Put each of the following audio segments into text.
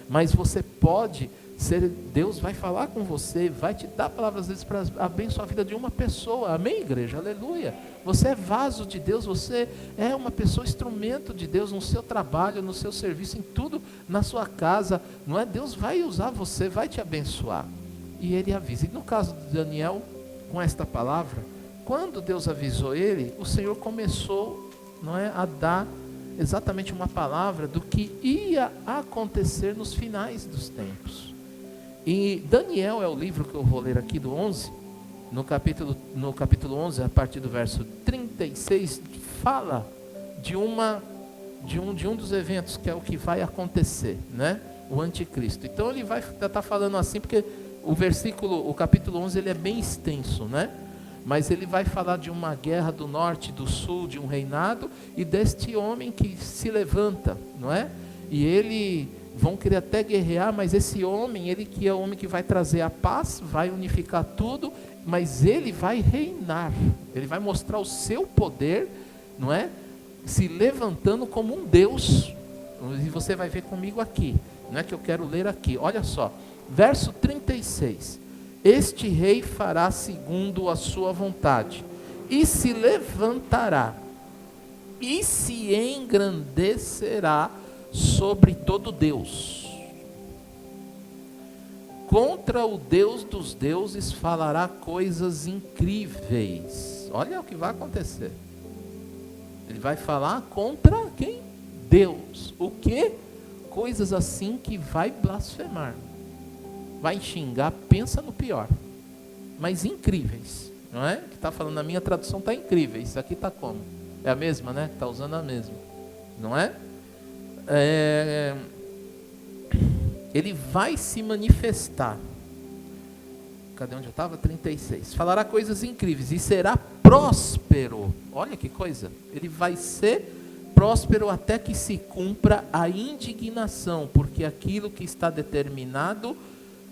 mas você pode ser, Deus vai falar com você, vai te dar palavras às vezes para abençoar a vida de uma pessoa, amém, igreja, aleluia. Você é vaso de Deus, você é uma pessoa, instrumento de Deus no seu trabalho, no seu serviço, em tudo, na sua casa, não é? Deus vai usar você, vai te abençoar, e ele avisa. E no caso de Daniel, com esta palavra, quando Deus avisou ele, o Senhor começou, não é, a dar exatamente uma palavra do que ia acontecer nos finais dos tempos. E Daniel é o livro que eu vou ler aqui do 11, no capítulo 11, a partir do verso 36, fala de um dos eventos, que é o que vai acontecer, né? O anticristo. Então ele vai estar falando assim, porque o capítulo 11, ele é bem extenso, né? Mas ele vai falar de uma guerra do norte, do sul, de um reinado, e deste homem que se levanta, não é? E ele, vão querer até guerrear, mas esse homem, ele que é o homem que vai trazer a paz, vai unificar tudo, mas ele vai reinar, ele vai mostrar o seu poder, não é? Se levantando como um Deus, e você vai ver comigo aqui, não é que eu quero ler aqui, olha só, verso 36, este rei fará segundo a sua vontade, e se levantará, e se engrandecerá sobre todo Deus. Contra o Deus dos deuses falará coisas incríveis. Olha o que vai acontecer. Ele vai falar contra quem? Deus. O que? Coisas assim que vai blasfemar. Vai xingar, pensa no pior. Mas incríveis. Não é? Que está falando na minha tradução, está incríveis. Aqui está como? É a mesma, né? Está usando a mesma. Não é? Ele vai se manifestar. Cadê onde eu estava? 36. Falará coisas incríveis e será próspero. Olha que coisa. Ele vai ser próspero até que se cumpra a indignação, porque aquilo que está determinado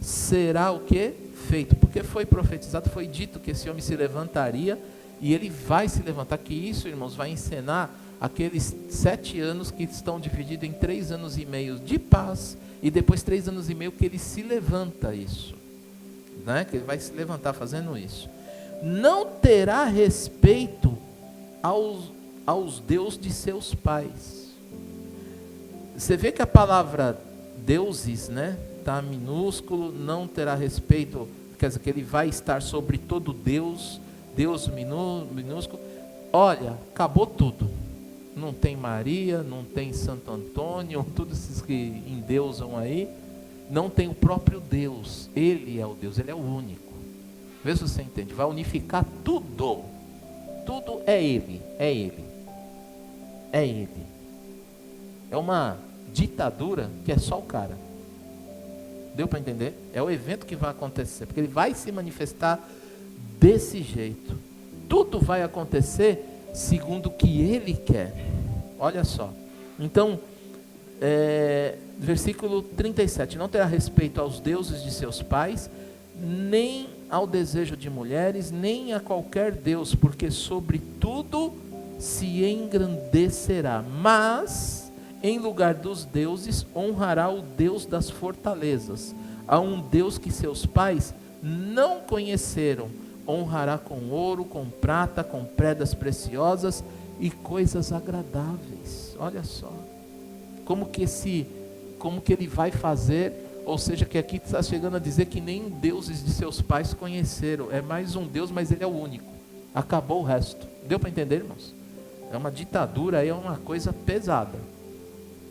será o que? Feito. Porque foi profetizado, foi dito que esse homem se levantaria, e ele vai se levantar. Que isso, irmãos, vai encenar aqueles 7 anos que estão divididos em 3 anos e meio de paz, e depois 3 anos e meio que ele se levanta, isso, né? Que ele vai se levantar fazendo isso. Não terá respeito aos deuses de seus pais. Você vê que a palavra deuses, né, está minúsculo, não terá respeito, quer dizer que ele vai estar sobre todo Deus, Deus minúsculo. Olha, acabou tudo. Não tem Maria, não tem Santo Antônio, todos esses que endeusam aí. Não tem o próprio Deus. Ele é o Deus, ele é o único. Vê se você entende. Vai unificar tudo. Tudo é ele, é ele. É ele. É uma ditadura que é só o cara. Deu para entender? É o evento que vai acontecer, porque ele vai se manifestar desse jeito. Tudo vai acontecer segundo o que ele quer. Olha só. Então, versículo 37. Não terá respeito aos deuses de seus pais, nem ao desejo de mulheres, nem a qualquer deus, porque sobre tudo se engrandecerá. Mas, em lugar dos deuses, honrará o Deus das fortalezas, a um Deus que seus pais não conheceram. Honrará com ouro, com prata, com pedras preciosas e coisas agradáveis. Olha só, como que ele vai fazer, ou seja, que aqui está chegando a dizer que nem deuses de seus pais conheceram. É mais um Deus, mas ele é o único. Acabou o resto. Deu para entender, irmãos? É uma ditadura, é uma coisa pesada,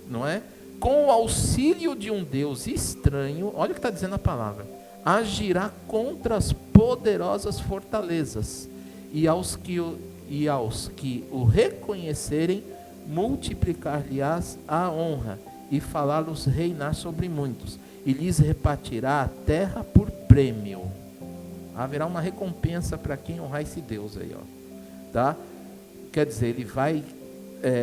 não é? Com o auxílio de um Deus estranho, olha o que está dizendo a palavra, agirá contra as poderosas fortalezas, e aos que o reconhecerem, multiplicar-lhes-ás a honra, e falar-los reinar sobre muitos, e lhes repartirá a terra por prêmio. Haverá uma recompensa para quem honrar esse Deus aí, ó, tá? Quer dizer, ele vai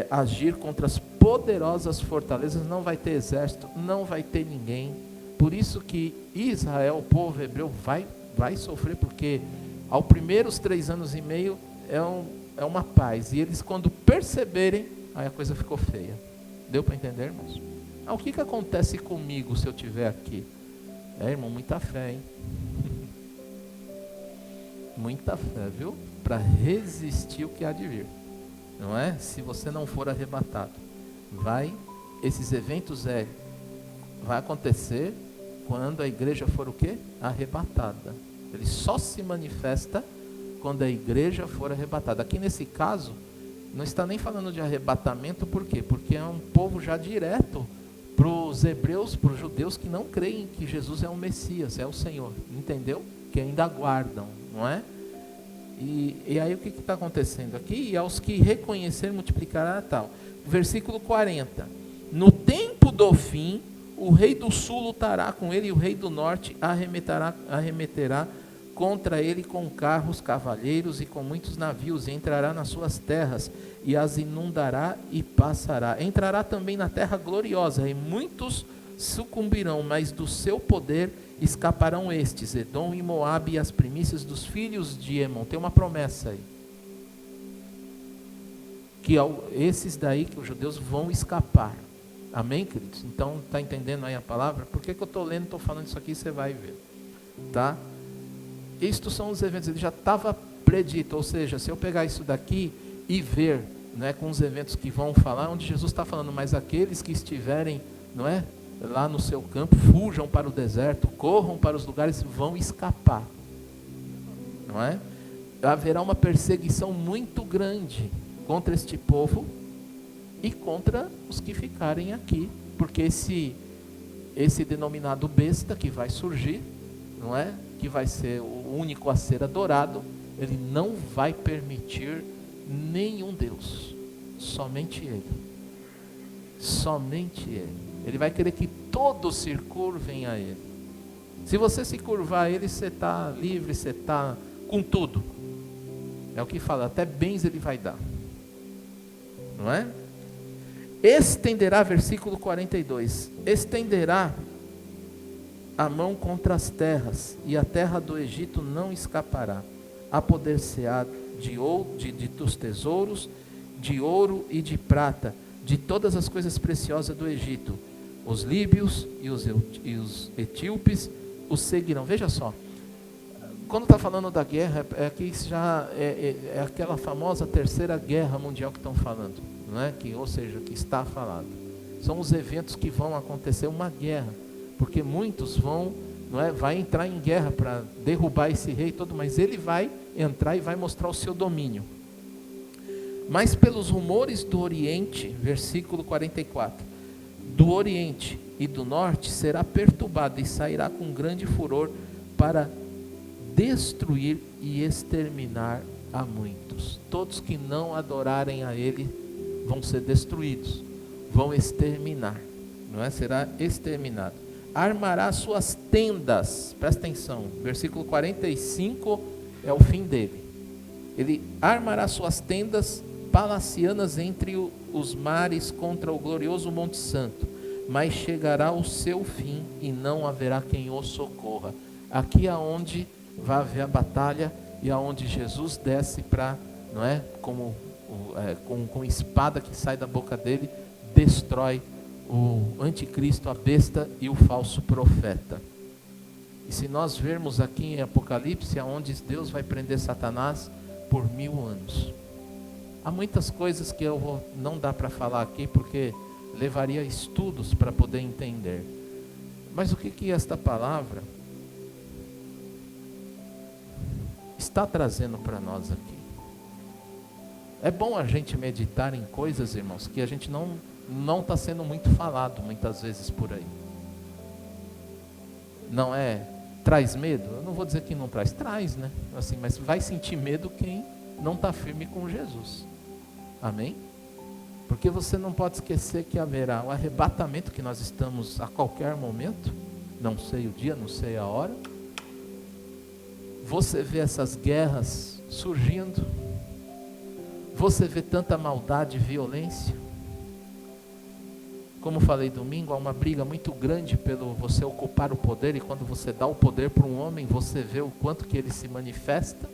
agir contra as poderosas fortalezas, não vai ter exército, não vai ter ninguém. Por isso que Israel, o povo hebreu, vai sofrer, porque aos primeiros 3 anos e meio é uma paz, e eles quando perceberem, aí a coisa ficou feia. Deu para entender, irmãos? O que acontece comigo se eu estiver aqui? Irmão, muita fé, hein? Muita fé, viu? Para resistir o que há de vir. Não é? Se você não for arrebatado. Esses eventos vai acontecer quando a igreja for o quê? Arrebatada. Ele só se manifesta quando a igreja for arrebatada. Aqui nesse caso, não está nem falando de arrebatamento, por quê? Porque é um povo já direto para os hebreus, para os judeus que não creem que Jesus é o Messias, é o Senhor, entendeu? Que ainda aguardam, não é? E aí o que está acontecendo aqui? E aos que reconhecer multiplicará tal. Versículo 40. No tempo do fim, o rei do sul lutará com ele, e o rei do norte arremeterá contra ele com carros, cavaleiros e com muitos navios, e entrará nas suas terras, e as inundará e passará. Entrará também na terra gloriosa, e muitos sucumbirão, mas do seu poder escaparão estes, Edom e Moabe, e as primícias dos filhos de Emon. Tem uma promessa aí, que esses daí que os judeus vão escapar. Amém, queridos? Então, está entendendo aí a palavra? Por que eu estou lendo, estou falando isso aqui, você vai ver. Tá? Estes são os eventos, ele já estava predito, ou seja, se eu pegar isso daqui e ver, não é, com os eventos que vão falar, onde Jesus está falando, mas aqueles que estiverem, não é, lá no seu campo, fujam para o deserto, corram para os lugares, vão escapar. Não é? Haverá uma perseguição muito grande contra este povo e contra os que ficarem aqui, porque esse denominado besta que vai surgir, não é? Que vai ser o único a ser adorado, ele não vai permitir nenhum Deus, somente ele. Somente ele. Ele vai querer que todos se curvem a ele. Se você se curvar a ele, você está livre, você está com tudo. É o que fala, até bens ele vai dar. Não é? Estenderá, versículo 42, estenderá a mão contra as terras, e a terra do Egito não escapará. Apoder-se-á dos tesouros, de ouro e de prata, de todas as coisas preciosas do Egito. Os líbios e os etíopes os seguirão. Veja só, quando está falando da guerra, é aquela famosa terceira guerra mundial que estão falando, não é? Ou seja, que está falado. São os eventos que vão acontecer, uma guerra, porque muitos vai entrar em guerra para derrubar esse rei todo, mas ele vai entrar e vai mostrar o seu domínio. Mas pelos rumores do Oriente, versículo 44, do Oriente e do Norte será perturbado e sairá com grande furor para destruir e exterminar a muitos. Todos que não adorarem a ele vão ser destruídos, vão exterminar, não é? Será exterminado. Armará suas tendas, presta atenção, versículo 45 é o fim dele. Ele armará suas tendas palacianas entre os mares contra o glorioso Monte Santo, mas chegará o seu fim e não haverá quem o socorra. Aqui é onde vai haver a batalha e aonde Jesus desce para, não é, com espada que sai da boca dele, destrói o anticristo, a besta e o falso profeta. E se nós vermos aqui em Apocalipse, aonde Deus vai prender Satanás por 1000 anos. Há muitas coisas que não dá para falar aqui, porque levaria estudos para poder entender. Mas o que esta palavra está trazendo para nós aqui? É bom a gente meditar em coisas, irmãos, que a gente não está sendo muito falado muitas vezes por aí. Não é? Traz medo? Eu não vou dizer que não traz, né? Assim, mas vai sentir medo quem não está firme com Jesus. Amém? Porque você não pode esquecer que haverá o arrebatamento, que nós estamos a qualquer momento, não sei o dia, não sei a hora. Você vê essas guerras surgindo, você vê tanta maldade e violência. Como falei domingo, há uma briga muito grande pelo você ocupar o poder, e quando você dá o poder para um homem, você vê o quanto que ele se manifesta.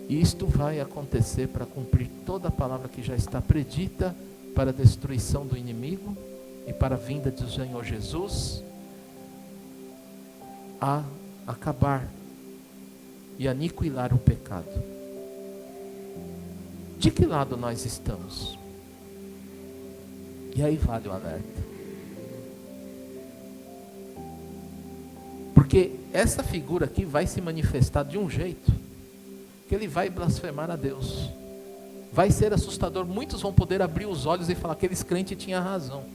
E isto vai acontecer para cumprir toda a palavra que já está predita para a destruição do inimigo e para a vinda do Senhor Jesus a acabar e aniquilar o pecado. De que lado nós estamos? E aí vale o alerta. Porque essa figura aqui vai se manifestar de um jeito que ele vai blasfemar a Deus. Vai ser assustador. Muitos vão poder abrir os olhos e falar que aqueles crentes tinham razão.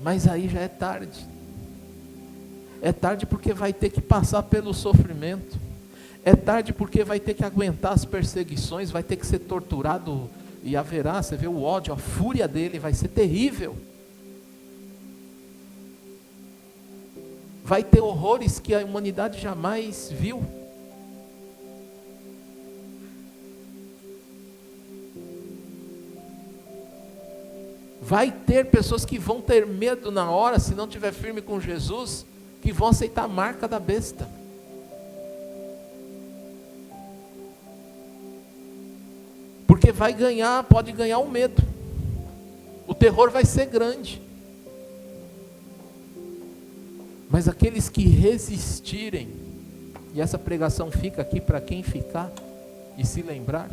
Mas aí já é tarde. É tarde porque vai ter que passar pelo sofrimento. É tarde porque vai ter que aguentar as perseguições, vai ter que ser torturado e haverá, você vê o ódio, a fúria dele vai ser terrível. Vai ter horrores que a humanidade jamais viu. Vai ter pessoas que vão ter medo na hora, se não estiver firme com Jesus, que vão aceitar a marca da besta. Porque vai ganhar, pode ganhar o medo. O terror vai ser grande. Mas aqueles que resistirem, e essa pregação fica aqui para quem ficar e se lembrar,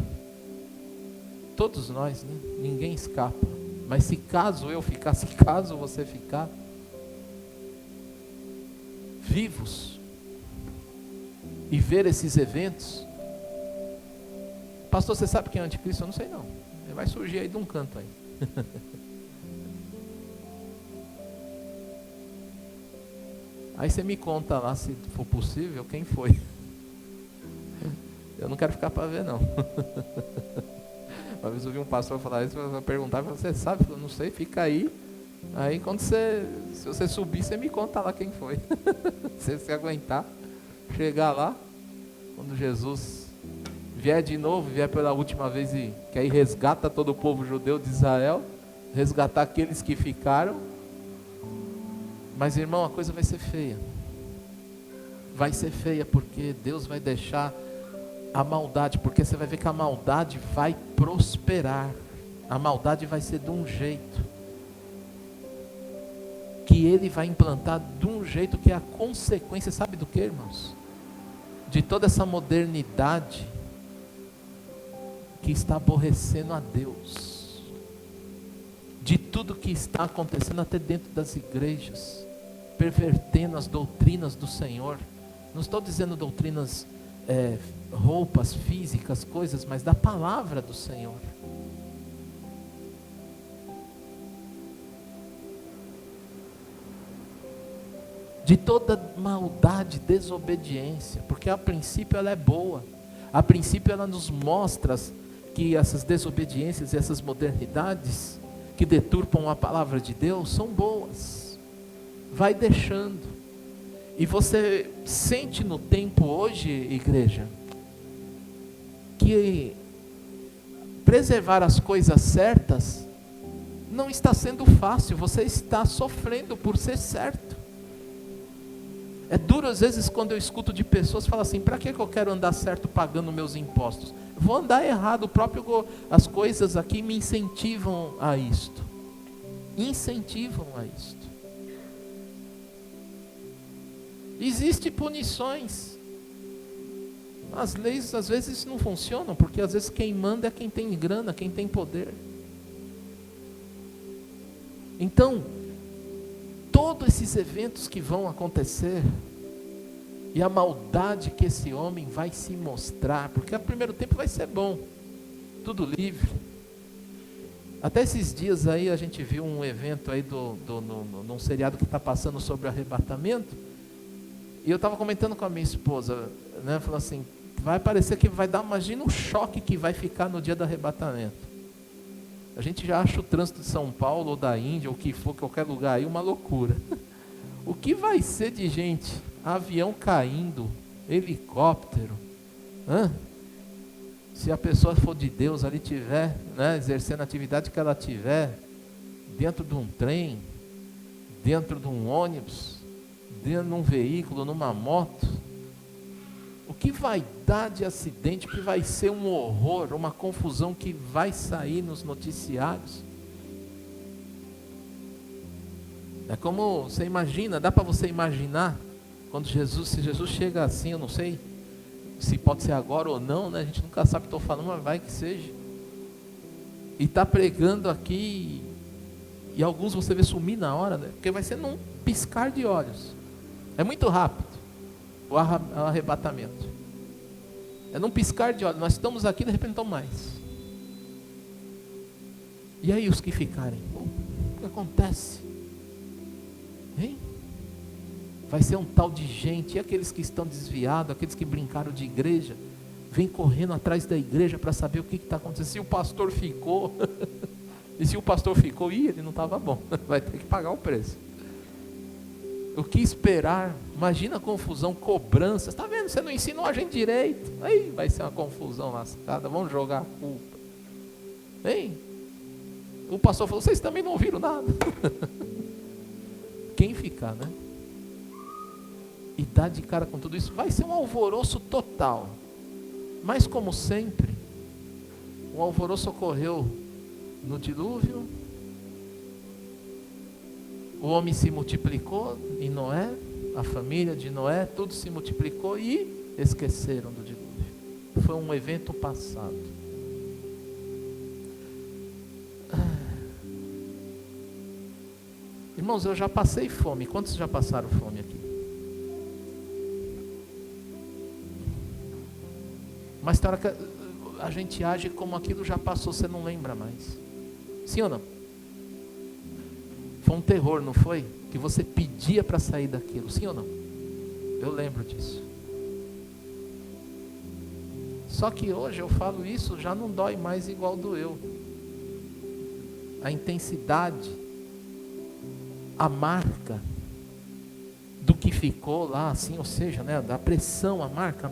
todos nós, né? Ninguém escapa. Mas se caso eu ficar, se caso você ficar, vivos, e ver esses eventos, pastor, você sabe quem é o anticristo? Eu não sei não, ele vai surgir aí de um canto aí. Aí você me conta lá, se for possível, quem foi. Eu não quero ficar para ver não. Uma vez eu vi um pastor falar isso, eu perguntava, você sabe? Eu não sei, fica aí. Aí quando se você subir, você me conta lá quem foi. Se você aguentar, chegar lá, quando Jesus vier de novo, vier pela última vez e que aí resgata todo o povo judeu de Israel, resgatar aqueles que ficaram. Mas irmão, a coisa vai ser feia. Vai ser feia porque Deus vai deixar a maldade, porque você vai ver que a maldade vai prosperar. A maldade vai ser de um jeito que ele vai implantar, de um jeito que é a consequência, sabe do que, irmãos? De toda essa modernidade que está aborrecendo a Deus, de tudo que está acontecendo até dentro das igrejas, pervertendo as doutrinas do Senhor. Não estou dizendo doutrinas, roupas físicas, coisas, mas da palavra do Senhor. De toda maldade, desobediência, porque a princípio ela é boa, a princípio ela nos mostra que essas desobediências e essas modernidades que deturpam a palavra de Deus são boas. Vai deixando, e você sente no tempo hoje, igreja, que preservar as coisas certas não está sendo fácil, você está sofrendo por ser certo. É duro às vezes quando eu escuto de pessoas que falam assim, para que eu quero andar certo pagando meus impostos? Vou andar errado, as coisas aqui me incentivam a isto. Incentivam a isto. Existem punições. As leis às vezes não funcionam, porque às vezes quem manda é quem tem grana, quem tem poder. Então, todos esses eventos que vão acontecer, e a maldade que esse homem vai se mostrar, porque o primeiro tempo vai ser bom, tudo livre. Até esses dias aí a gente viu um evento aí num seriado que está passando sobre arrebatamento, e eu estava comentando com a minha esposa, né, falou assim, vai parecer que vai dar, imagina o choque que vai ficar no dia do arrebatamento. A gente já acha o trânsito de São Paulo ou da Índia, ou o que for, qualquer lugar aí, uma loucura. O que vai ser de gente? Avião caindo, helicóptero. Se a pessoa for de Deus ali, tiver, né, exercendo a atividade que ela tiver, dentro de um trem, dentro de um ônibus, dentro de um veículo, numa moto, O que vai dar de acidente, que vai ser um horror, uma confusão que vai sair nos noticiários. É como você imagina, dá para você imaginar, quando se Jesus chega assim, eu não sei se pode ser agora ou não, né? A gente nunca sabe o que estou falando, mas vai que seja. E está pregando aqui, e alguns você vê sumir na hora, né? Porque vai ser num piscar de olhos. É muito rápido o arrebatamento. É num piscar de olhos. Nós estamos aqui, de repente não mais. E aí os que ficarem? O que acontece? Hein? Vai ser um tal de gente. E aqueles que estão desviados, aqueles que brincaram de igreja, vem correndo atrás da igreja para saber o que está acontecendo. Se o pastor ficou, e se o pastor ficou, ele não estava bom, vai ter que pagar o preço. O que esperar? Imagina a confusão, cobranças. Está vendo? Você não ensinou a gente direito. Aí vai ser uma confusão lascada. Vamos jogar a culpa. Hein? O pastor falou: vocês também não ouviram nada. Quem ficar, né? E dá de cara com tudo isso. Vai ser um alvoroço total. Mas como sempre, o alvoroço ocorreu no dilúvio. O homem se multiplicou em Noé, a família de Noé, tudo se multiplicou e esqueceram do dilúvio. Foi um evento passado. Irmãos, eu já passei fome. Quantos já passaram fome aqui? Mas tem hora que a gente age como aquilo já passou, você não lembra mais. Sim ou não? Foi um terror, não foi? Que você pedia para sair daquilo, sim ou não? Eu lembro disso. Só que hoje eu falo isso, já não dói mais igual doeu. A intensidade, a marca do que ficou lá, assim, ou seja, né, da pressão, a marca,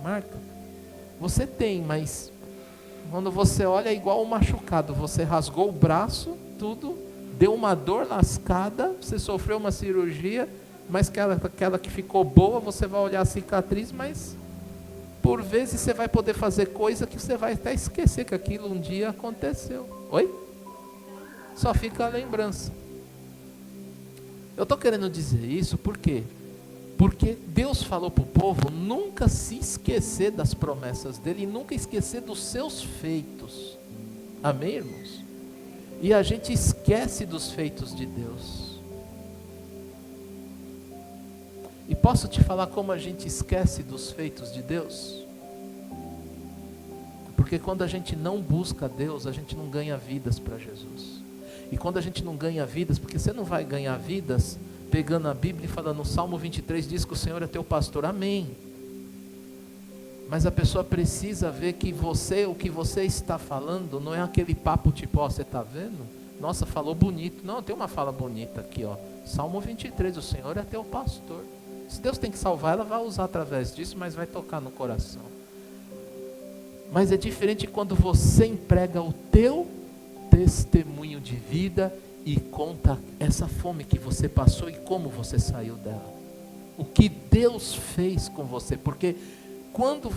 você tem, mas quando você olha é igual um machucado, você rasgou o braço, tudo, deu uma dor lascada, você sofreu uma cirurgia, mas aquela que ficou boa, você vai olhar a cicatriz, mas por vezes você vai poder fazer coisa que você vai até esquecer que aquilo um dia aconteceu. Oi? Só fica a lembrança. Eu estou querendo dizer isso por quê? Porque Deus falou para o povo nunca se esquecer das promessas dele e nunca esquecer dos seus feitos. Amém, irmãos? E a gente esquece dos feitos de Deus. E posso te falar como a gente esquece dos feitos de Deus? Porque quando a gente não busca Deus, a gente não ganha vidas para Jesus. E quando a gente não ganha vidas, porque você não vai ganhar vidas pegando a Bíblia e falando, no Salmo 23 diz que o Senhor é teu pastor, amém. Mas a pessoa precisa ver que o que você está falando, não é aquele papo tipo, ó, você está vendo? Nossa, falou bonito. Não, tem uma fala bonita aqui, ó. Salmo 23, o Senhor é teu pastor. Se Deus tem que salvar, ela vai usar através disso, mas vai tocar no coração. Mas é diferente quando você emprega o teu testemunho de vida e conta essa fome que você passou e como você saiu dela. O que Deus fez com você, porque quando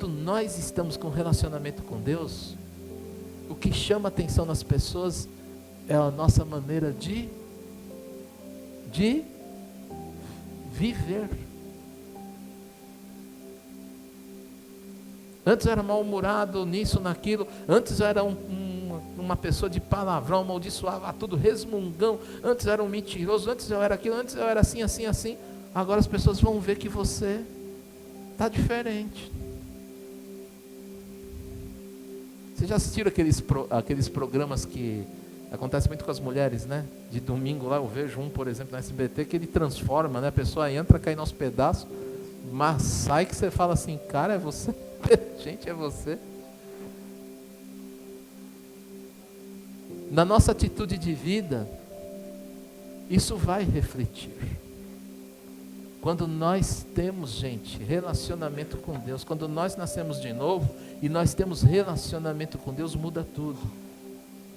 nós estamos com relacionamento com Deus, o que chama atenção nas pessoas é a nossa maneira de viver. Antes eu era mal-humorado nisso, naquilo. Antes eu era uma pessoa de palavrão, amaldiçoava tudo, resmungão. Antes eu era um mentiroso, antes eu era aquilo, antes eu era assim, assim, assim. Agora as pessoas vão ver que você está diferente. Vocês já assistiram aqueles programas que acontece muito com as mulheres, né? De domingo lá, eu vejo um, por exemplo, na SBT, que ele transforma, né? A pessoa entra, cai nos pedaços, mas sai que você fala assim, cara, é você? Gente, é você? Na nossa atitude de vida, isso vai refletir. Quando nós temos, gente, relacionamento com Deus, quando nós nascemos de novo e nós temos relacionamento com Deus, muda tudo.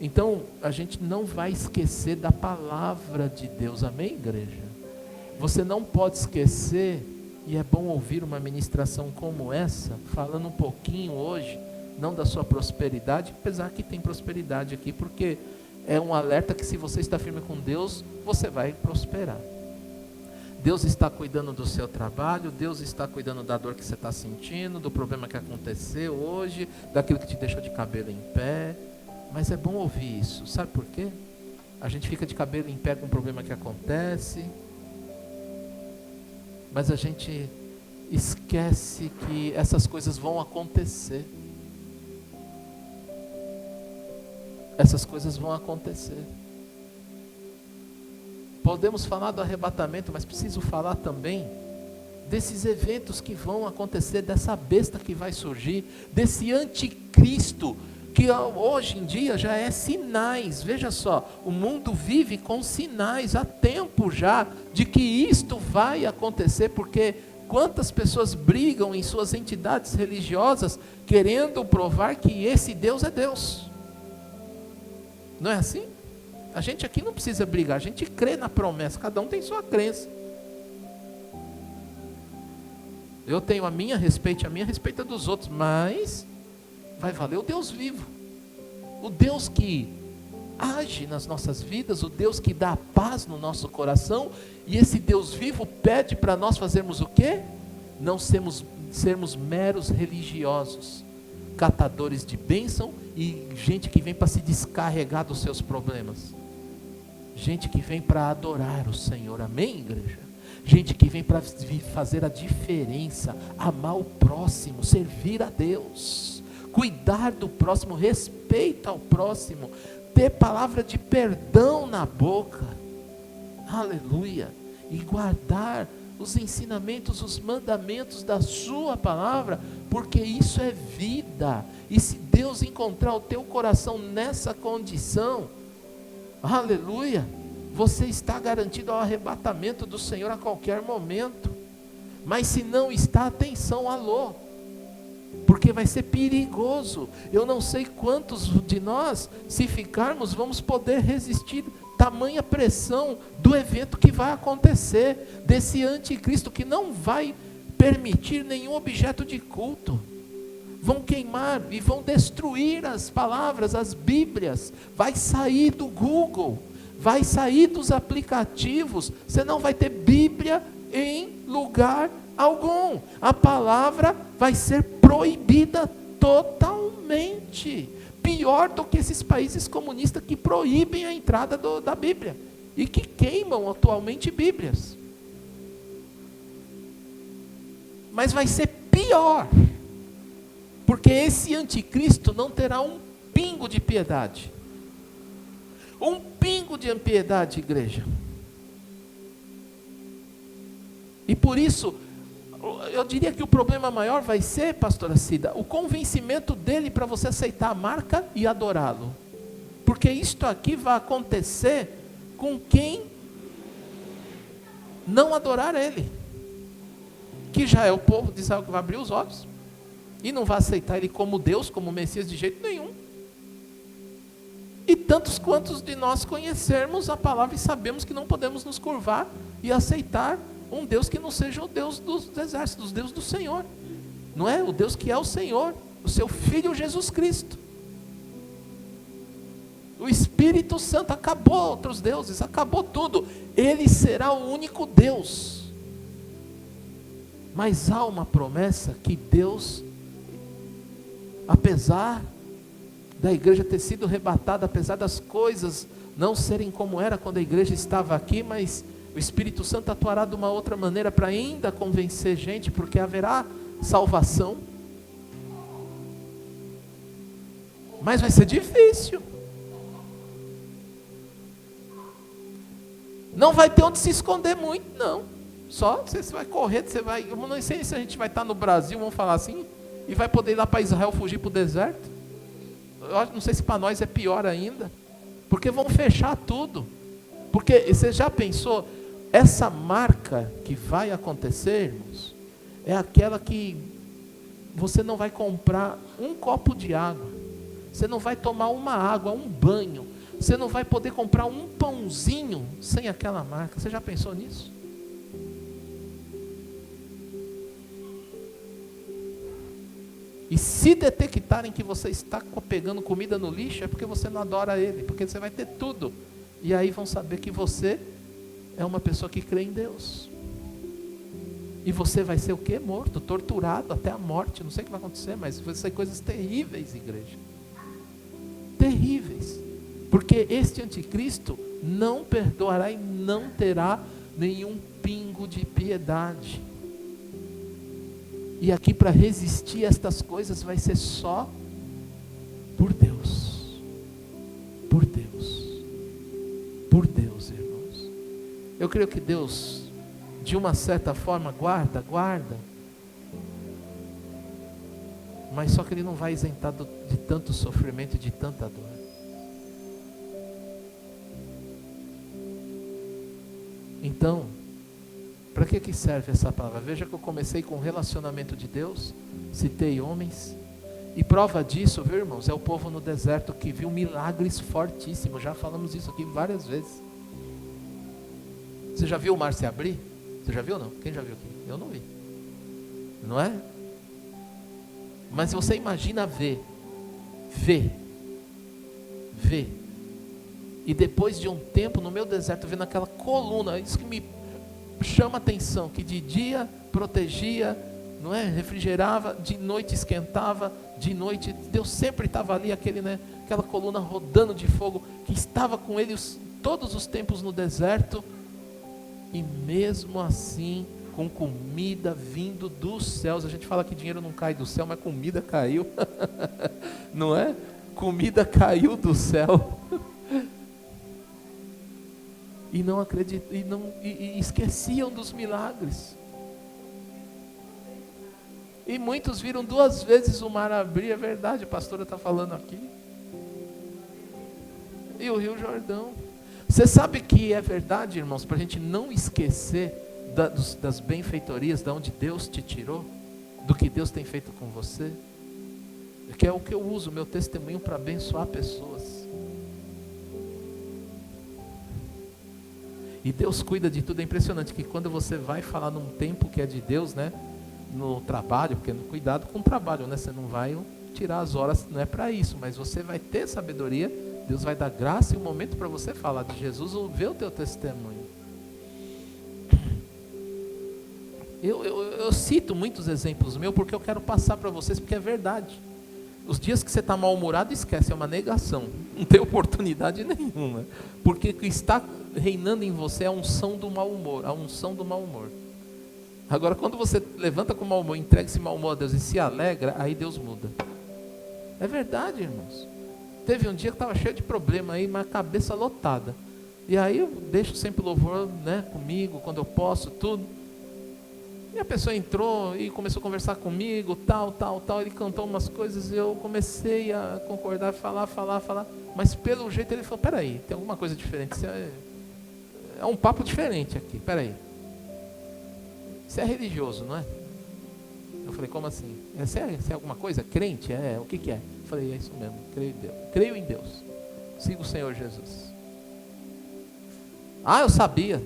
Então, a gente não vai esquecer da palavra de Deus, amém, igreja? Você não pode esquecer E é bom ouvir uma ministração como essa, falando um pouquinho hoje, não da sua prosperidade, apesar que tem prosperidade aqui, porque é um alerta que se você está firme com Deus, você vai prosperar. Deus está cuidando do seu trabalho, Deus está cuidando da dor que você está sentindo, do problema que aconteceu hoje, daquilo que te deixou de cabelo em pé. Mas é bom ouvir isso, sabe por quê? A gente fica de cabelo em pé com o problema que acontece, mas a gente esquece que essas coisas vão acontecer. Essas coisas vão acontecer. Podemos falar do arrebatamento, mas preciso falar também desses eventos que vão acontecer, dessa besta que vai surgir, desse anticristo, que hoje em dia já é sinais. Veja só, o mundo vive com sinais há tempo já de que isto vai acontecer, porque quantas pessoas brigam em suas entidades religiosas querendo provar que esse Deus é Deus. Não é assim? A gente aqui não precisa brigar, a gente crê na promessa, cada um tem sua crença. Eu tenho a minha, respeite a minha, respeita dos outros, mas vai valer o Deus vivo, o Deus que age nas nossas vidas, o Deus que dá paz no nosso coração. E esse Deus vivo pede para nós fazermos o quê? Não sermos meros religiosos, catadores de bênção e gente que vem para se descarregar dos seus problemas. Gente que vem para adorar o Senhor, amém, igreja? Gente que vem para fazer a diferença, amar o próximo, servir a Deus, cuidar do próximo, respeito ao próximo, ter palavra de perdão na boca, aleluia, e guardar os ensinamentos, os mandamentos da sua palavra, porque isso é vida. E se Deus encontrar o teu coração nessa condição, aleluia, você está garantido ao arrebatamento do Senhor a qualquer momento. Mas se não está, atenção, alô, porque vai ser perigoso. Eu não sei quantos de nós, se ficarmos, vamos poder resistir tamanha pressão do evento que vai acontecer, desse anticristo que não vai permitir nenhum objeto de culto. Vão queimar e vão destruir as palavras, as Bíblias. Vai sair do Google, vai sair dos aplicativos. Você não vai ter Bíblia em lugar algum. A palavra vai ser proibida totalmente. Pior do que esses países comunistas que proíbem a entrada da Bíblia e que queimam atualmente Bíblias. Mas vai ser pior, porque esse anticristo não terá um pingo de piedade. Um pingo de impiedade, igreja. E por isso, eu diria que o problema maior vai ser, pastora Cida, o convencimento dele para você aceitar a marca e adorá-lo. Porque isto aqui vai acontecer com quem não adorar ele. Que já é o povo de Israel que vai abrir os olhos e não vai aceitar ele como Deus, como Messias de jeito nenhum. E tantos quantos de nós conhecermos a palavra e sabemos que não podemos nos curvar e aceitar um Deus que não seja o Deus dos exércitos, o Deus do Senhor, não é? O Deus que é o Senhor, o seu Filho Jesus Cristo. O Espírito Santo, acabou outros deuses, acabou tudo. Ele será o único Deus. Mas há uma promessa que Deus, apesar da igreja ter sido arrebatada, apesar das coisas não serem como era quando a igreja estava aqui, mas o Espírito Santo atuará de uma outra maneira para ainda convencer gente, porque haverá salvação. Mas vai ser difícil. Não vai ter onde se esconder muito, não. Só você vai correr, você vai. Eu não sei se a gente vai estar no Brasil, vamos falar assim, e vai poder ir lá para Israel, fugir para o deserto. Eu não sei se para nós é pior ainda, porque vão fechar tudo. Porque você já pensou, essa marca que vai acontecer, irmãos, é aquela que você não vai comprar um copo de água, você não vai tomar uma água, um banho, você não vai poder comprar um pãozinho sem aquela marca. Você já pensou nisso? E se detectarem que você está pegando comida no lixo, é porque você não adora Ele, porque você vai ter tudo. E aí vão saber que você é uma pessoa que crê em Deus. E você vai ser o quê? Morto, torturado até a morte. Não sei o que vai acontecer, mas vai ser coisas terríveis, igreja. Terríveis. Porque este anticristo não perdoará e não terá nenhum pingo de piedade. E aqui para resistir a estas coisas vai ser só por Deus. Por Deus. Por Deus, irmãos. Eu creio que Deus, de uma certa forma, guarda. Mas só que Ele não vai isentar de tanto sofrimento e de tanta dor. Então, para que serve essa palavra? Veja que eu comecei com o relacionamento de Deus, citei homens, e prova disso, viu, irmãos, é o povo no deserto que viu milagres fortíssimos. Já falamos isso aqui várias vezes. Você já viu o mar se abrir? Você já viu ou não? Quem já viu aqui? Eu não vi. Não é? Mas você imagina ver. E depois de um tempo no meu deserto, vendo aquela coluna, isso que me chama a atenção, que de dia protegia, não é? Refrigerava, de noite esquentava, de noite, Deus sempre estava ali, aquela coluna rodando de fogo, que estava com ele todos os tempos no deserto, e mesmo assim, com comida vindo dos céus. A gente fala que dinheiro não cai do céu, mas comida caiu, não é? Comida caiu do céu. E não acreditam, e esqueciam dos milagres. E muitos viram 2 vezes o mar abrir, é verdade, a pastora está falando aqui. E o Rio Jordão. Você sabe que é verdade, irmãos, para a gente não esquecer das benfeitorias, de onde Deus te tirou, do que Deus tem feito com você, que é o que eu uso, o meu testemunho para abençoar pessoas. E Deus cuida de tudo. É impressionante que quando você vai falar num tempo que é de Deus, né, no trabalho, porque cuidado com o trabalho, né, você não vai tirar as horas, não é para isso, mas você vai ter sabedoria, Deus vai dar graça e um momento para você falar de Jesus ou ver o teu testemunho. Eu cito muitos exemplos meus porque eu quero passar para vocês, porque é verdade. Os dias que você está mal-humorado, esquece, é uma negação, não tem oportunidade nenhuma, porque o que está reinando em você é a unção do mau humor, Agora, quando você levanta com mau humor, entrega esse mau humor a Deus e se alegra, aí Deus muda. É verdade, irmãos. Teve um dia que estava cheio de problema aí, mas a cabeça lotada. E aí eu deixo sempre o louvor, né, comigo, quando eu posso, tudo. E a pessoa entrou e começou a conversar comigo, tal. Ele cantou umas coisas e eu comecei a concordar, falar. Mas pelo jeito ele falou, peraí, tem alguma coisa diferente. É um papo diferente aqui, peraí. Você é religioso, não é? Eu falei, como assim? Você é alguma coisa? Crente? O que é? Eu falei, é isso mesmo, creio em Deus. Sigo o Senhor Jesus. Ah, eu sabia.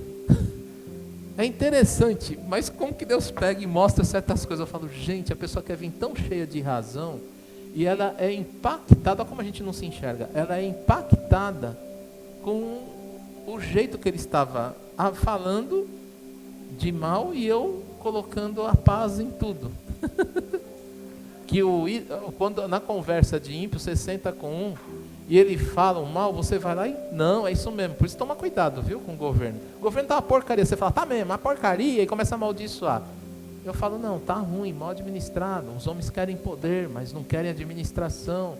É interessante, mas como que Deus pega e mostra certas coisas? Eu falo, gente, a pessoa quer vir tão cheia de razão, e ela é impactada, olha como a gente não se enxerga, ela é impactada com o jeito que ele estava falando de mal e eu colocando a paz em tudo. Que quando na conversa de ímpio você senta com um e ele fala o mal, você vai lá e não, é isso mesmo. Por isso toma cuidado, viu, com o governo. O governo tá uma porcaria, você fala, tá mesmo, uma porcaria, e começa a amaldiçoar. Eu falo, não, tá ruim, mal administrado. Os homens querem poder, mas não querem administração.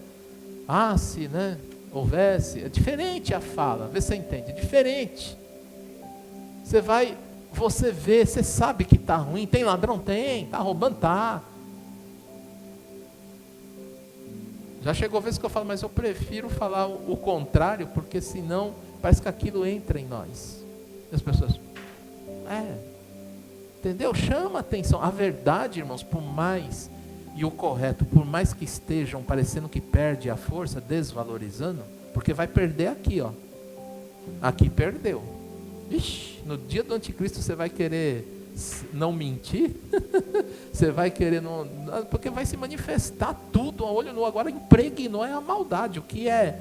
Ah, se, né, houvesse, é diferente a fala, vê se você entende, é diferente. Você vê, você sabe que tá ruim. Tem ladrão? Tem. Tá roubando? Tá. Já chegou vezes que eu falo, mas eu prefiro falar o contrário, porque senão parece que aquilo entra em nós. E as pessoas, entendeu? Chama atenção. A verdade, irmãos, por mais, e o correto, por mais que estejam parecendo que perde a força, desvalorizando, porque vai perder aqui, ó. Aqui perdeu. Ixi, no dia do anticristo você vai querer não mentir? Você vai querer, não, porque vai se manifestar tudo a olho nu. Agora impregnou é a maldade, o que é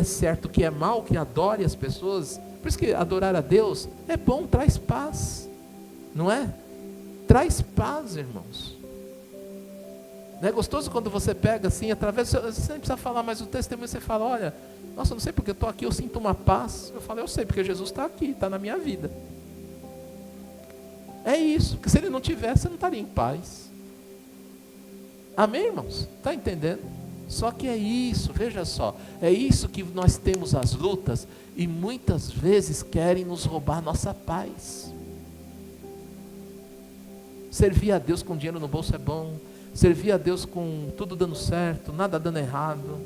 certo, o que é mal, que adore as pessoas. Por isso que adorar a Deus é bom, traz paz, não é? Traz paz, irmãos. Não é gostoso quando você pega assim, através, você nem precisa falar, mas o testemunho você fala, olha, nossa, eu não sei porque eu estou aqui, eu sinto uma paz. Eu falo, eu sei, porque Jesus está aqui, está na minha vida. É isso, porque se Ele não tivesse, você não estaria em paz. Amém, irmãos? Está entendendo? Só que é isso, veja só, é isso que nós temos as lutas, e muitas vezes querem nos roubar nossa paz. Servir a Deus com dinheiro no bolso é bom, servir a Deus com tudo dando certo, nada dando errado,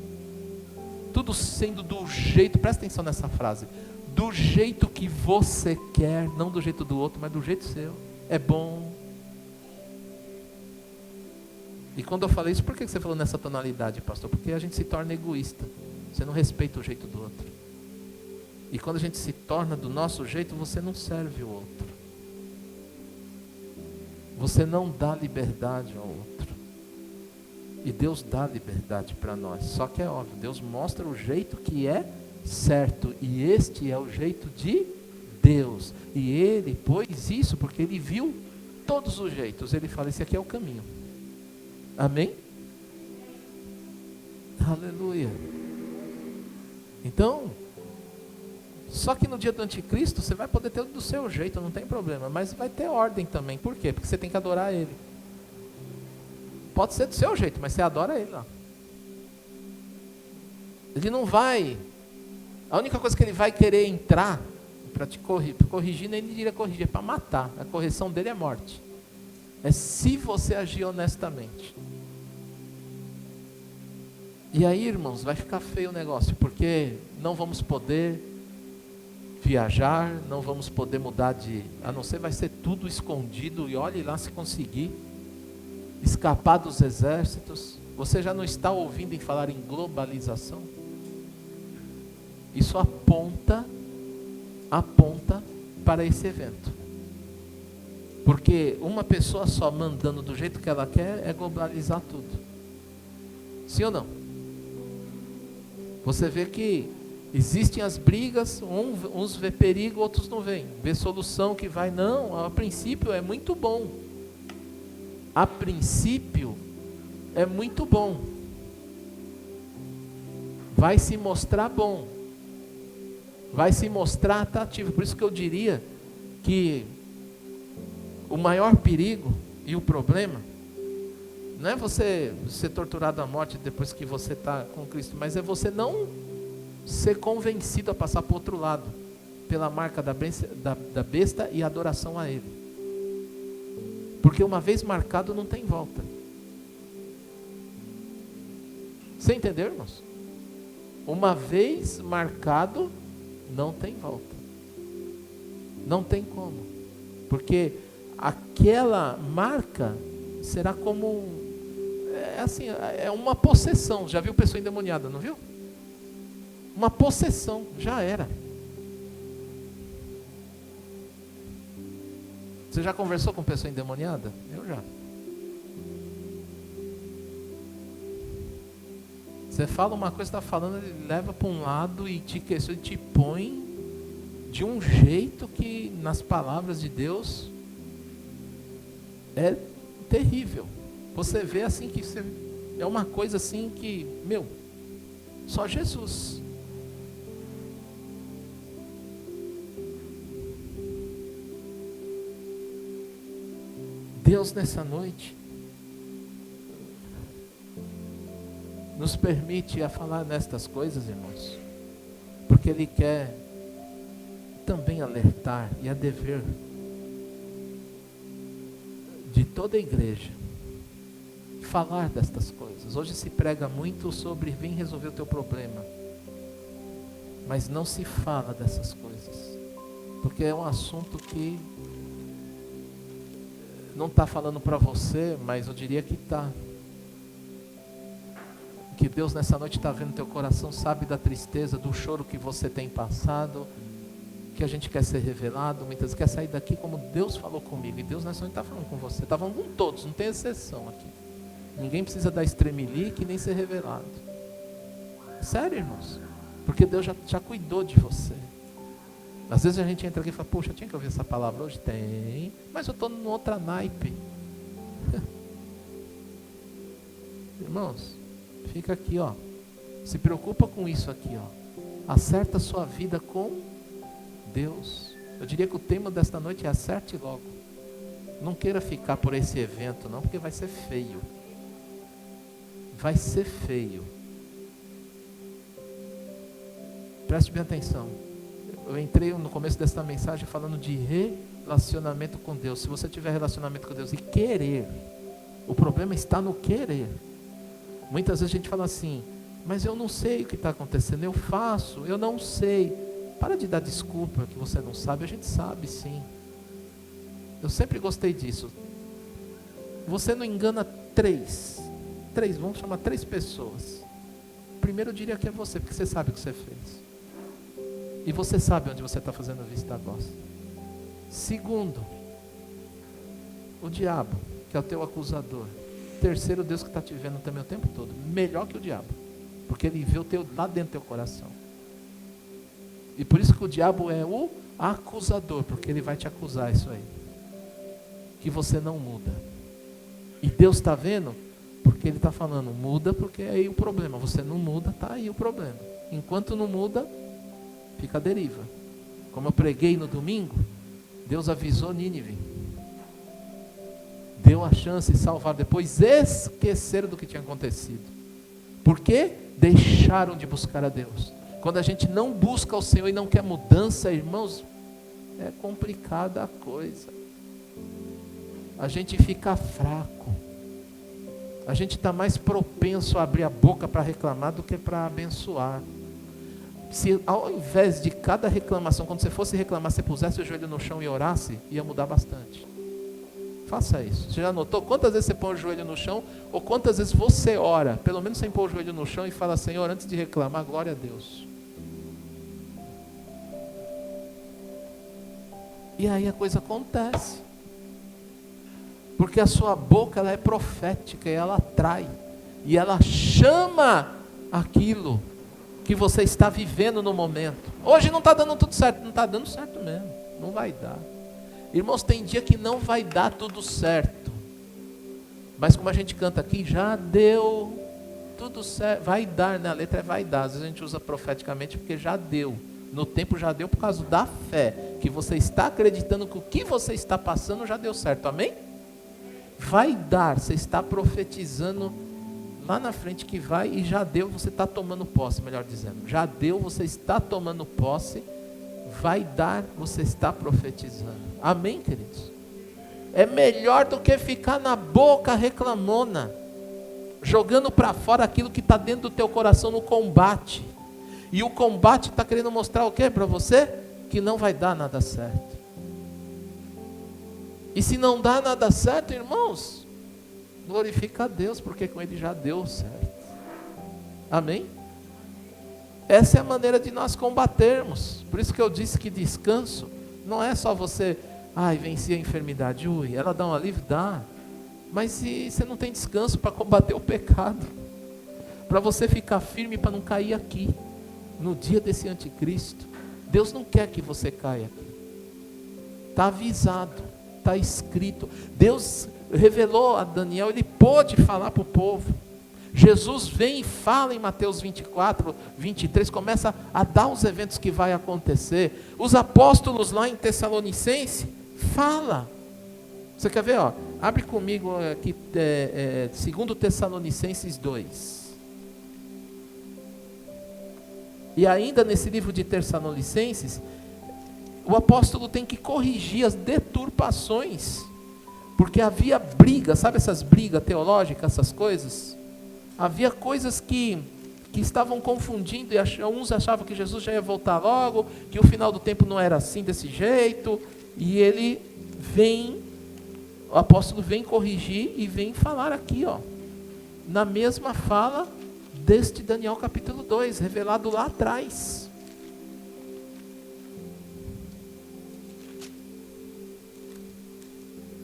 tudo sendo do jeito, presta atenção nessa frase, do jeito que você quer, não do jeito do outro, mas do jeito seu, é bom. E quando eu falei isso, por que você falou nessa tonalidade, pastor? Porque a gente se torna egoísta, você não respeita o jeito do outro, e quando a gente se torna do nosso jeito, você não serve o outro, você não dá liberdade ao outro. E Deus dá liberdade para nós. Só que é óbvio, Deus mostra o jeito que é certo. E este é o jeito de Deus. E Ele pôs isso porque Ele viu todos os jeitos. Ele fala, esse aqui é o caminho. Amém? Aleluia. Então, só que no dia do anticristo, você vai poder ter do seu jeito, não tem problema. Mas vai ter ordem também. Por quê? Porque você tem que adorar Ele. Pode ser do seu jeito, mas você adora Ele lá. Ele não vai, a única coisa que Ele vai querer entrar para te corrigir, nem Ele iria corrigir, é para matar. A correção dele é morte. É se você agir honestamente. E aí, irmãos, vai ficar feio o negócio, porque não vamos poder viajar, não vamos poder mudar a não ser vai ser tudo escondido, e olhe lá se conseguir escapar dos exércitos. Você já não está ouvindo em falar em globalização? Isso aponta para esse evento. Porque uma pessoa só mandando do jeito que ela quer é globalizar tudo. Sim ou não? Você vê que existem as brigas, uns vê perigo, outros não veem. Vê solução que vai, não, a princípio é muito bom. A princípio é muito bom, vai se mostrar bom, vai se mostrar atrativo. Por isso que eu diria que o maior perigo e o problema não é você ser torturado à morte depois que você está com Cristo, mas é você não ser convencido a passar para o outro lado, pela marca da besta e adoração a Ele. Porque uma vez marcado não tem volta. Você entendeu, irmãos? Uma vez marcado não tem volta. Não tem como. Porque aquela marca será como, assim, é uma possessão. Já viu pessoa endemoniada, não viu? Uma possessão, já era. Você já conversou com pessoa endemoniada? Eu já. Você fala uma coisa, está falando, ele leva para um lado e te põe de um jeito que, nas palavras de Deus, é terrível. Você vê assim que é uma coisa assim que, só Jesus. Deus nessa noite nos permite a falar nestas coisas, irmãos, porque Ele quer também alertar, e é dever de toda a igreja falar destas coisas. Hoje se prega muito sobre vem resolver o teu problema, mas não se fala dessas coisas, porque é um assunto que não está falando para você, mas eu diria que está. Que Deus nessa noite está vendo teu coração, sabe da tristeza, do choro que você tem passado, porque a gente quer ser revelado, muitas vezes quer sair daqui como Deus falou comigo. E Deus não é só está falando com você, está falando com todos, não tem exceção aqui. Ninguém precisa dar estremelique nem ser revelado. Sério, irmãos, porque Deus já cuidou de você. Às vezes a gente entra aqui e fala, poxa, tinha que ouvir essa palavra hoje? Tem, mas eu estou em outra naipe. Irmãos, fica aqui, ó. Se preocupa com isso aqui, ó. Acerta a sua vida com Deus. Eu diria que o tema desta noite é acerte logo. Não queira ficar por esse evento não, porque vai ser feio. Vai ser feio. Preste bem atenção. Eu entrei no começo desta mensagem falando de relacionamento com Deus. Se você tiver relacionamento com Deus e querer, o problema está no querer. Muitas vezes a gente fala assim, mas eu não sei o que está acontecendo, eu faço, eu não sei. Para de dar desculpa que você não sabe, a gente sabe sim. Eu sempre gostei disso. Você não engana três, vamos chamar 3 pessoas. Primeiro eu diria que é você, porque você sabe o que você fez. E você sabe onde você está fazendo vista grossa. Segundo, o diabo, que é o teu acusador. Terceiro, Deus que está te vendo também o tempo todo. Melhor que o diabo, porque ele vê o teu lá dentro do teu coração. E por isso que o diabo é o acusador, porque ele vai te acusar isso aí. Que você não muda. E Deus está vendo, porque ele está falando, muda, porque é aí o problema. Você não muda, está aí o problema. Enquanto não muda, fica a deriva. Como eu preguei no domingo, Deus avisou Nínive. Deu a chance de salvar, depois esqueceram do que tinha acontecido. Por quê? Deixaram de buscar a Deus. Quando a gente não busca o Senhor e não quer mudança, irmãos, é complicada a coisa. A gente fica fraco. A gente está mais propenso a abrir a boca para reclamar do que para abençoar. Se ao invés de cada reclamação, quando você fosse reclamar, você pusesse o joelho no chão e orasse, ia mudar bastante. Faça isso. Você já notou quantas vezes você põe o joelho no chão, ou quantas vezes você ora, pelo menos sem pôr o joelho no chão e fala, Senhor, antes de reclamar, glória a Deus. E aí a coisa acontece. Porque a sua boca ela é profética, e ela atrai, e ela chama aquilo que você está vivendo no momento. Hoje não está dando tudo certo, não está dando certo mesmo, não vai dar. Irmãos, tem dia que não vai dar tudo certo, mas como a gente canta aqui, já deu tudo certo, vai dar, né? A letra é vai dar, às vezes a gente usa profeticamente porque já deu, no tempo já deu por causa da fé, que você está acreditando que o que você está passando já deu certo, amém? Vai dar, você está profetizando lá na frente que vai e já deu, você está tomando posse, melhor dizendo, já deu, você está tomando posse, vai dar, você está profetizando, amém, queridos? É melhor do que ficar na boca reclamona, jogando para fora aquilo que está dentro do teu coração no combate, e o combate está querendo mostrar o que para você? Que não vai dar nada certo. E se não dá nada certo, irmãos, glorifica a Deus, porque com Ele já deu certo. Amém? Essa é a maneira de nós combatermos. Por isso que eu disse que descanso não é só você, venci a enfermidade, ela dá um alívio, dá. Mas se você não tem descanso para combater o pecado, para você ficar firme, para não cair aqui, no dia desse anticristo, Deus não quer que você caia aqui. Está avisado. Está escrito, Deus revelou a Daniel, ele pôde falar para o povo. Jesus vem e fala em Mateus 24, 23, começa a dar os eventos que vai acontecer. Os apóstolos lá em Tessalonicense, fala. Você quer ver? Abre comigo aqui, 2 Tessalonicenses 2. E ainda nesse livro de Tessalonicenses, o apóstolo tem que corrigir as deturpações, porque havia briga, sabe essas brigas teológicas, essas coisas? Havia coisas que estavam confundindo, e uns achavam que Jesus já ia voltar logo, que o final do tempo não era assim, desse jeito, e ele vem, o apóstolo vem corrigir e vem falar aqui, na mesma fala deste Daniel capítulo 2, revelado lá atrás.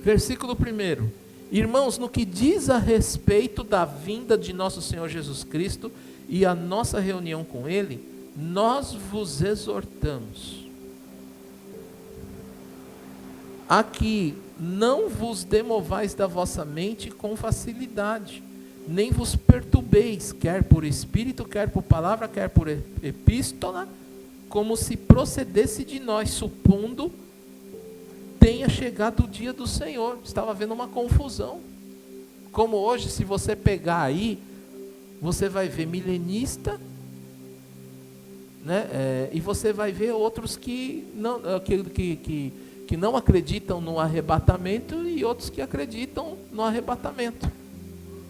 Versículo 1. Irmãos, no que diz a respeito da vinda de nosso Senhor Jesus Cristo e a nossa reunião com Ele, nós vos exortamos a que não vos demovais da vossa mente com facilidade, nem vos perturbeis, quer por espírito, quer por palavra, quer por epístola, como se procedesse de nós, supondo tenha chegado o dia do Senhor. Estava havendo uma confusão. Como hoje, se você pegar aí, você vai ver milenista, né? E você vai ver outros que não acreditam no arrebatamento e outros que acreditam no arrebatamento.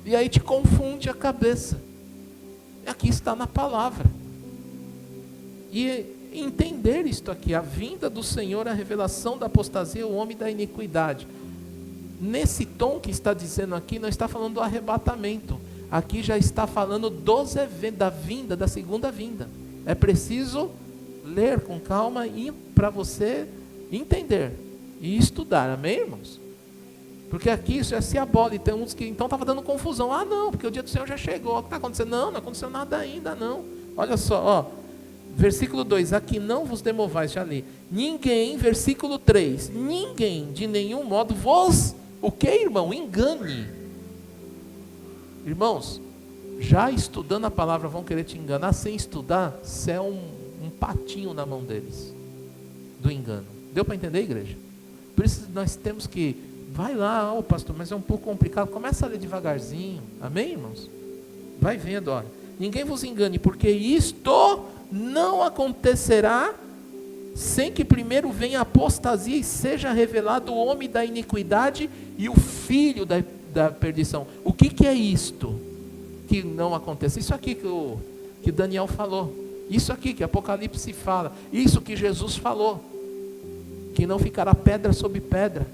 E aí te confunde a cabeça. Aqui está na palavra. E entender isto aqui, a vinda do Senhor, a revelação da apostasia, o homem da iniquidade. Nesse tom que está dizendo aqui, não está falando do arrebatamento. Aqui já está falando dos eventos, da vinda, da segunda vinda. É preciso ler com calma e para você entender e estudar, amém, irmãos? Porque aqui isso já se abole. Tem uns que então estava dando confusão. Ah, não, porque o dia do Senhor já chegou. O que está acontecendo? Não aconteceu nada ainda, não. Olha só, ó. Versículo 2, aqui não vos demovais, já li. Ninguém, versículo 3, ninguém de nenhum modo vos, o que, irmão? Engane. Irmãos, já estudando a palavra vão querer te enganar, sem estudar, você é um patinho na mão deles, do engano. Deu para entender, igreja? Por isso nós temos que, vai lá, ó pastor, mas é um pouco complicado, começa a ler devagarzinho, amém, irmãos? Vai vendo, olha. Ninguém vos engane, porque isto não acontecerá sem que primeiro venha a apostasia e seja revelado o homem da iniquidade e o filho da perdição. O que é isto que não acontece? Isso aqui que Daniel falou, isso aqui que Apocalipse fala, isso que Jesus falou, que não ficará pedra sobre pedra.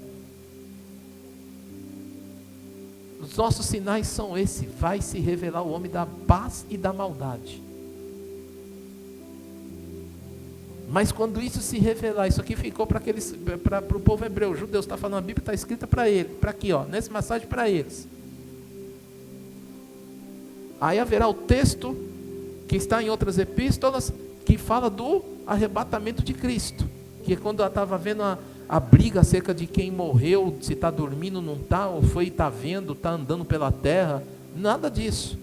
Os nossos sinais são esses: vai se revelar o homem da paz e da maldade. Mas quando isso se revelar, isso aqui ficou para o povo hebreu, os judeus, está falando, a Bíblia está escrita para ele, para aqui, ó, nessa mensagem para eles. Aí haverá o texto que está em outras epístolas, que fala do arrebatamento de Cristo, que é quando ela estava vendo a briga acerca de quem morreu, se está dormindo, não está, ou foi, está vendo, está andando pela terra, nada disso.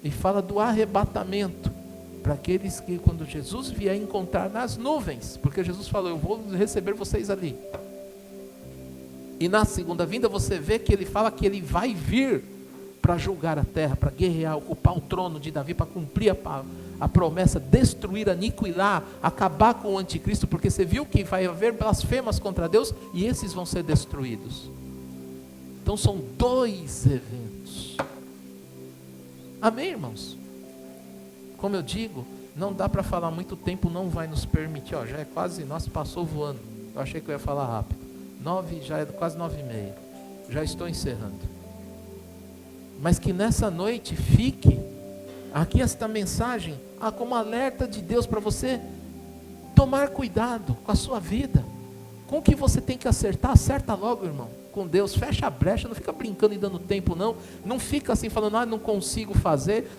E fala do arrebatamento, para aqueles que quando Jesus vier encontrar nas nuvens, porque Jesus falou, eu vou receber vocês ali. E na segunda vinda você vê que ele fala que ele vai vir para julgar a terra, para guerrear, ocupar o trono de Davi, para cumprir a promessa, destruir, aniquilar, acabar com o anticristo, porque você viu que vai haver blasfemas contra Deus, e esses vão ser destruídos. Então são dois eventos. Amém, irmãos? Como eu digo, não dá para falar muito tempo, não vai nos permitir. Ó, já é quase, nossa, passou voando. Eu achei que eu ia falar rápido. 9, já é quase 9h30. Já estou encerrando. Mas que nessa noite fique aqui esta mensagem como alerta de Deus para você tomar cuidado com a sua vida. Com o que você tem que acertar, acerta logo, irmão. Com Deus, fecha a brecha, não fica brincando e dando tempo não. Não fica assim falando, não consigo fazer.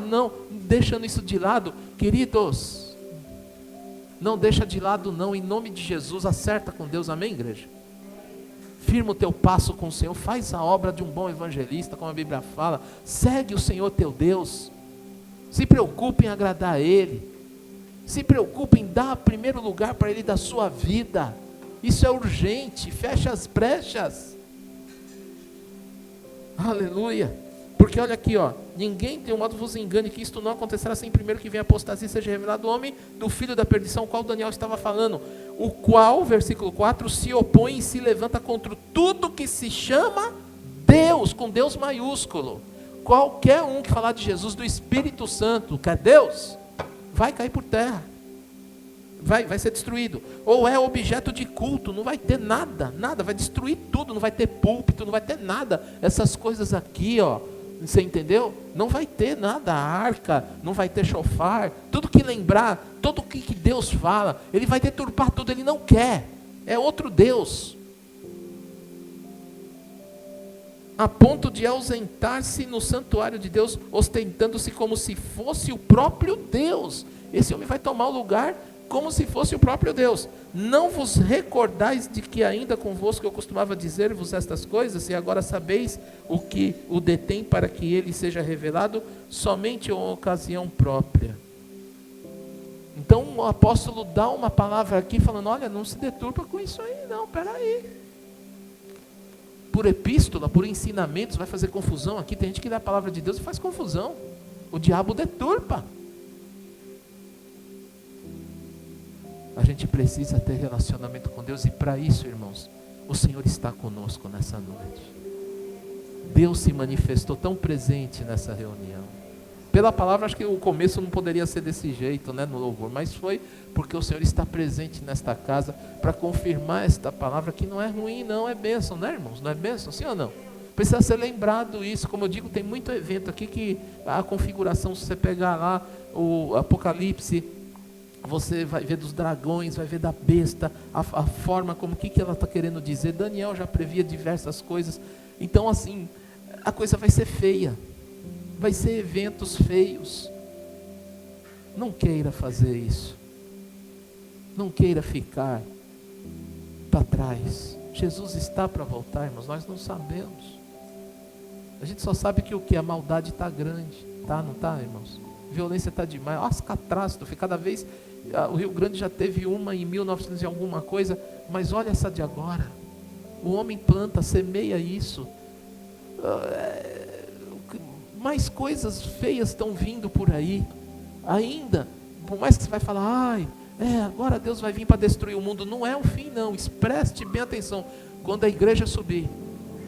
Não, deixando isso de lado. Queridos, não deixa de lado não, em nome de Jesus, acerta com Deus, amém, igreja? Firma o teu passo com o Senhor, faz a obra de um bom evangelista, como a Bíblia fala. Segue o Senhor teu Deus. Se preocupe em agradar a Ele. Se preocupe em dar primeiro lugar para Ele da sua vida. Isso é urgente, fecha as brechas. Aleluia. Porque olha aqui, ó, ninguém tem um modo vos engane, que isto não acontecerá sem primeiro que venha a apostasia e seja revelado o homem do filho da perdição, o qual Daniel estava falando, o qual, versículo 4, se opõe e se levanta contra tudo que se chama Deus, com Deus maiúsculo. Qualquer um que falar de Jesus, do Espírito Santo, que é Deus, vai cair por terra. Vai ser destruído. Ou é objeto de culto, não vai ter nada, vai destruir tudo, não vai ter púlpito, não vai ter nada. Essas coisas aqui, ó, você entendeu? Não vai ter nada, arca, não vai ter chofar, tudo que lembrar, tudo que Deus fala, Ele vai deturpar tudo, Ele não quer, é outro Deus. a ponto de ausentar-se no santuário de Deus, ostentando-se como se fosse o próprio Deus. Esse homem vai tomar o lugar como se fosse o próprio Deus. Não vos recordais de que ainda convosco eu costumava dizer-vos estas coisas, e agora sabeis o que o detém para que ele seja revelado somente em uma ocasião própria. Então o apóstolo dá uma palavra aqui falando, olha, não se deturpa com isso aí não, peraí. Por epístola, por ensinamentos, vai fazer confusão aqui. Tem gente que lê a palavra de Deus e faz confusão. O diabo deturpa. A gente precisa ter relacionamento com Deus, e para isso, irmãos, o Senhor está conosco nessa noite. Deus se manifestou tão presente nessa reunião. Pela palavra, acho que o começo não poderia ser desse jeito, né, no louvor, mas foi porque o Senhor está presente nesta casa para confirmar esta palavra, que não é ruim, não, é bênção, né, irmãos? Não é bênção, sim ou não? Precisa ser lembrado isso. Como eu digo, tem muito evento aqui que a configuração, se você pegar lá o Apocalipse, você vai ver dos dragões, vai ver da besta, a forma como, o que ela está querendo dizer. Daniel já previa diversas coisas. Então assim, a coisa vai ser feia, vai ser eventos feios. Não queira fazer isso, não queira ficar para trás. Jesus está para voltar, irmãos, nós não sabemos. A gente só sabe que o que? A maldade está grande, tá? Não está, irmãos? A violência está demais, as catástrofes, cada vez, o Rio Grande já teve uma em 1900 e alguma coisa, mas olha essa de agora. O homem planta, semeia isso, mais coisas feias estão vindo por aí, ainda, por mais que você vai falar, agora Deus vai vir para destruir o mundo, não é o fim não, preste bem atenção, quando a igreja subir,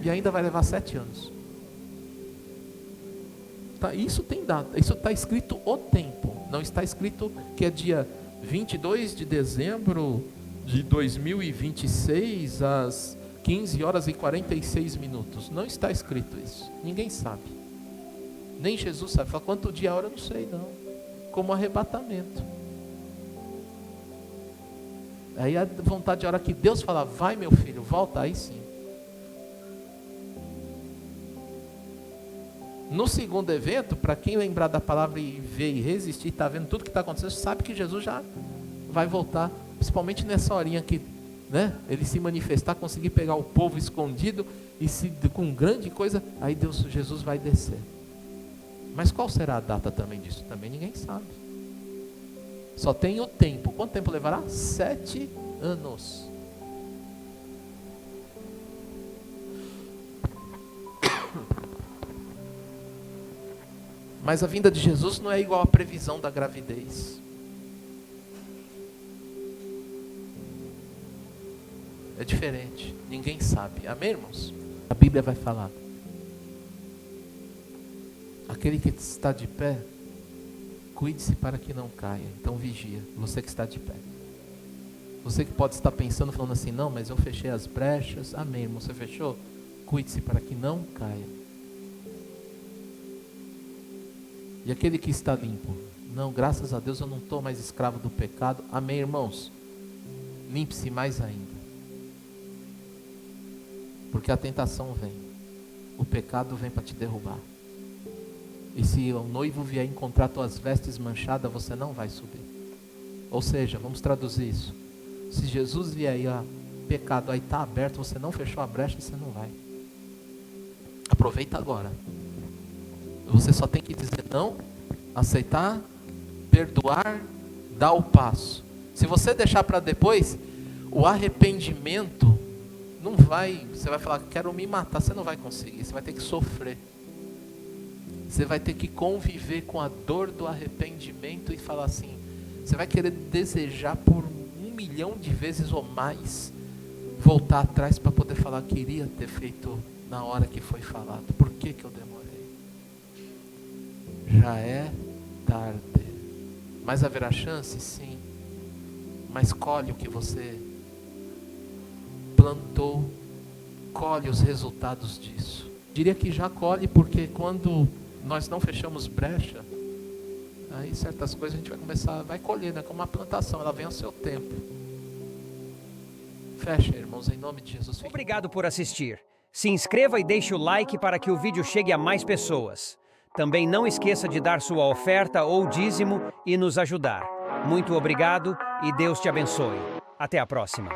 e ainda vai levar 7 anos, tá, isso tem data, isso está escrito o tempo, não está escrito que é dia 22 de dezembro de 2026, às 15 horas e 46 minutos, não está escrito isso, ninguém sabe, nem Jesus sabe, fala quanto dia é a hora, eu não sei não, como arrebatamento. Aí a vontade, a hora que Deus fala, vai meu filho, volta, aí sim. No segundo evento, para quem lembrar da palavra e ver e resistir, está vendo tudo que está acontecendo, sabe que Jesus já vai voltar, principalmente nessa horinha que, né, ele se manifestar, conseguir pegar o povo escondido, e se com grande coisa, aí Jesus vai descer. Mas qual será a data também disso? Também ninguém sabe. Só tem o tempo. Quanto tempo levará? 7 anos. Mas a vinda de Jesus não é igual à previsão da gravidez. É diferente. Ninguém sabe. Amém, irmãos? A Bíblia vai falar. Aquele que está de pé, cuide-se para que não caia. Então vigia, você que está de pé. Você que pode estar pensando, falando assim, não, mas eu fechei as brechas. Amém, irmão, você fechou? Cuide-se para que não caia. E aquele que está limpo, não, graças a Deus eu não estou mais escravo do pecado. Amém, irmãos? Limpe-se mais ainda. Porque a tentação vem, o pecado vem para te derrubar. E se o noivo vier encontrar tuas vestes manchadas, você não vai subir. Ou seja, vamos traduzir isso. Se Jesus vier aí, pecado aí está aberto, você não fechou a brecha, você não vai. Aproveita agora. Você só tem que dizer não, aceitar, perdoar, dar o passo. Se você deixar para depois, o arrependimento não vai, você vai falar, quero me matar, você não vai conseguir, você vai ter que sofrer. Você vai ter que conviver com a dor do arrependimento e falar assim, você vai querer desejar por 1 milhão de vezes ou mais, voltar atrás para poder falar, queria ter feito na hora que foi falado, por que eu demorei? Já é tarde, mas haverá chance? Sim, mas colhe o que você plantou, colhe os resultados disso. Diria que já colhe, porque quando nós não fechamos brecha, aí certas coisas a gente vai colher, né? Como uma plantação, ela vem ao seu tempo. Fecha, irmãos, em nome de Jesus. Obrigado por assistir. Se inscreva e deixe o like para que o vídeo chegue a mais pessoas. Também não esqueça de dar sua oferta ou dízimo e nos ajudar. Muito obrigado e Deus te abençoe. Até a próxima.